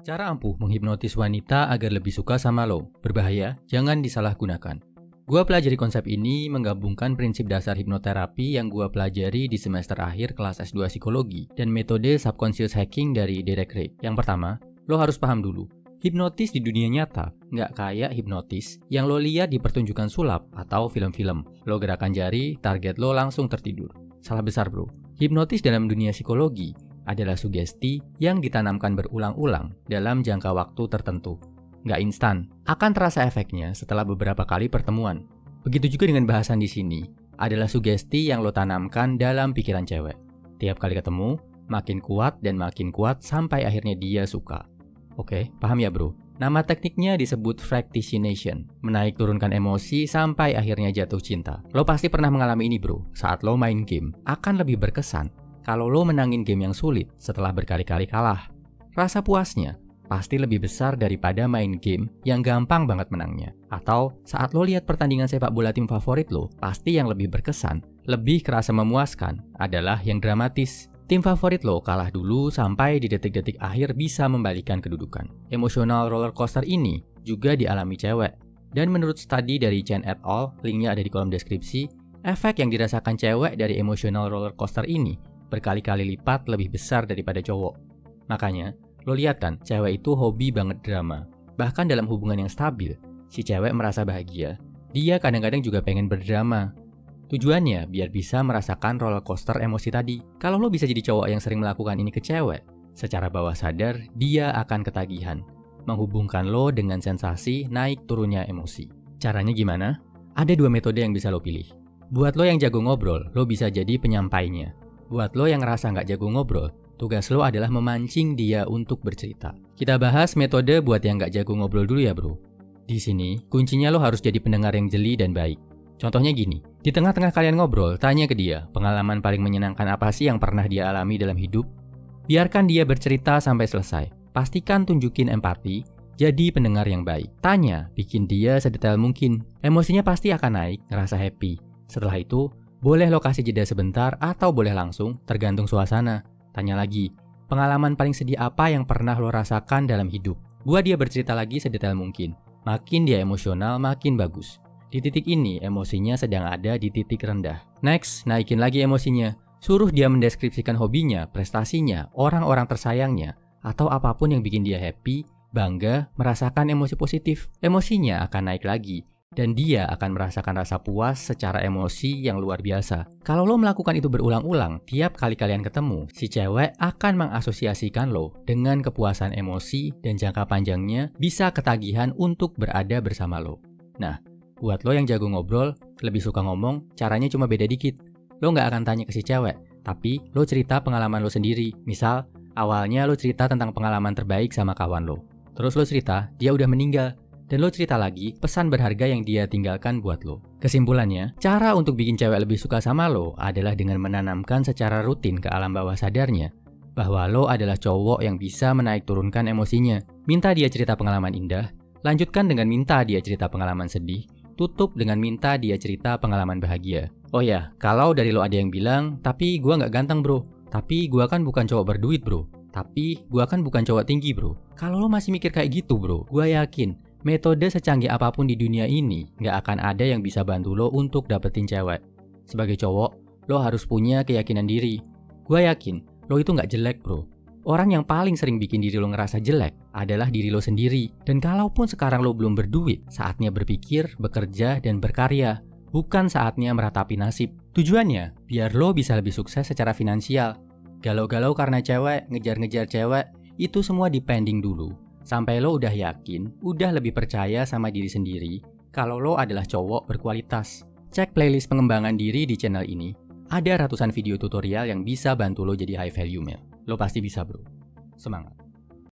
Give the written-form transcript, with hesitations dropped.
Cara ampuh menghipnotis wanita agar lebih suka sama lo. Berbahaya, jangan disalahgunakan. Gua pelajari konsep ini menggabungkan prinsip dasar hipnoterapi yang gua pelajari di semester akhir kelas S2 Psikologi dan metode subconscious hacking dari Derek Ray. Yang pertama, lo harus paham dulu. Hipnotis di dunia nyata nggak kayak hipnotis yang lo lihat di pertunjukan sulap atau film-film. Lo gerakan jari, target lo langsung tertidur. Salah besar bro. Hipnotis dalam dunia psikologi adalah sugesti yang ditanamkan berulang-ulang dalam jangka waktu tertentu. Nggak instan, akan terasa efeknya setelah beberapa kali pertemuan. Begitu juga dengan bahasan di sini, adalah sugesti yang lo tanamkan dalam pikiran cewek. Tiap kali ketemu, makin kuat dan makin kuat sampai akhirnya dia suka. Oke, paham ya bro? Nama tekniknya disebut fractionation, menaik turunkan emosi sampai akhirnya jatuh cinta. Lo pasti pernah mengalami ini bro, saat lo main game, akan lebih berkesan kalau lo menangin game yang sulit setelah berkali-kali kalah. Rasa puasnya pasti lebih besar daripada main game yang gampang banget menangnya. Atau saat lo lihat pertandingan sepak bola tim favorit lo, pasti yang lebih berkesan, lebih kerasa memuaskan adalah yang dramatis. Tim favorit lo kalah dulu sampai di detik-detik akhir bisa membalikan kedudukan. Emosional roller coaster ini juga dialami cewek. Dan menurut studi dari Chen et al., linknya ada di kolom deskripsi, efek yang dirasakan cewek dari emosional roller coaster ini berkali-kali lipat lebih besar daripada cowok. Makanya, lo lihat kan, cewek itu hobi banget drama. Bahkan dalam hubungan yang stabil, si cewek merasa bahagia. Dia kadang-kadang juga pengen berdrama. Tujuannya biar bisa merasakan roller coaster emosi tadi. Kalau lo bisa jadi cowok yang sering melakukan ini ke cewek, secara bawah sadar, dia akan ketagihan. Menghubungkan lo dengan sensasi naik turunnya emosi. Caranya gimana? Ada dua metode yang bisa lo pilih. Buat lo yang jago ngobrol, lo bisa jadi penyampainya. Buat lo yang ngerasa nggak jago ngobrol, tugas lo adalah memancing dia untuk bercerita. Kita bahas metode buat yang nggak jago ngobrol dulu ya bro. Di sini, kuncinya lo harus jadi pendengar yang jeli dan baik. Contohnya gini, di tengah-tengah kalian ngobrol, tanya ke dia, pengalaman paling menyenangkan apa sih yang pernah dia alami dalam hidup? Biarkan dia bercerita sampai selesai. Pastikan tunjukin empati, jadi pendengar yang baik. Tanya, bikin dia sedetail mungkin. Emosinya pasti akan naik, ngerasa happy. Setelah itu, boleh lo kasih jeda sebentar atau boleh langsung, tergantung suasana. Tanya lagi, pengalaman paling sedih apa yang pernah lo rasakan dalam hidup? Buat dia bercerita lagi sedetail mungkin. Makin dia emosional, makin bagus. Di titik ini, emosinya sedang ada di titik rendah. Next, naikin lagi emosinya. Suruh dia mendeskripsikan hobinya, prestasinya, orang-orang tersayangnya, atau apapun yang bikin dia happy, bangga, merasakan emosi positif. Emosinya akan naik lagi, dan dia akan merasakan rasa puas secara emosi yang luar biasa. Kalau lo melakukan itu berulang-ulang, tiap kali kalian ketemu, si cewek akan mengasosiasikan lo dengan kepuasan emosi dan jangka panjangnya bisa ketagihan untuk berada bersama lo. Nah, buat lo yang jago ngobrol, lebih suka ngomong, caranya cuma beda dikit. Lo nggak akan tanya ke si cewek, tapi lo cerita pengalaman lo sendiri. Misal, awalnya lo cerita tentang pengalaman terbaik sama kawan lo. Terus lo cerita, dia udah meninggal. Dan lo cerita lagi pesan berharga yang dia tinggalkan buat lo. Kesimpulannya, cara untuk bikin cewek lebih suka sama lo adalah dengan menanamkan secara rutin ke alam bawah sadarnya bahwa lo adalah cowok yang bisa menaik turunkan emosinya. Minta dia cerita pengalaman indah, lanjutkan dengan minta dia cerita pengalaman sedih, tutup dengan minta dia cerita pengalaman bahagia. Oh ya, kalau dari lo ada yang bilang, tapi gua nggak ganteng bro, tapi gua kan bukan cowok berduit bro, tapi gua kan bukan cowok tinggi bro. Kalau lo masih mikir kayak gitu bro, gua yakin metode secanggih apapun di dunia ini nggak akan ada yang bisa bantu lo untuk dapetin cewek. Sebagai cowok, lo harus punya keyakinan diri. Gua yakin, lo itu nggak jelek bro. Orang yang paling sering bikin diri lo ngerasa jelek adalah diri lo sendiri. Dan kalaupun sekarang lo belum berduit, saatnya berpikir, bekerja, dan berkarya. Bukan saatnya meratapi nasib. Tujuannya, biar lo bisa lebih sukses secara finansial. Galau-galau karena cewek, ngejar-ngejar cewek, itu semua dipending dulu. Sampai lo udah yakin, udah lebih percaya sama diri sendiri, kalau lo adalah cowok berkualitas. Cek playlist pengembangan diri di channel ini. Ada ratusan video tutorial yang bisa bantu lo jadi high value male. Lo pasti bisa bro. Semangat.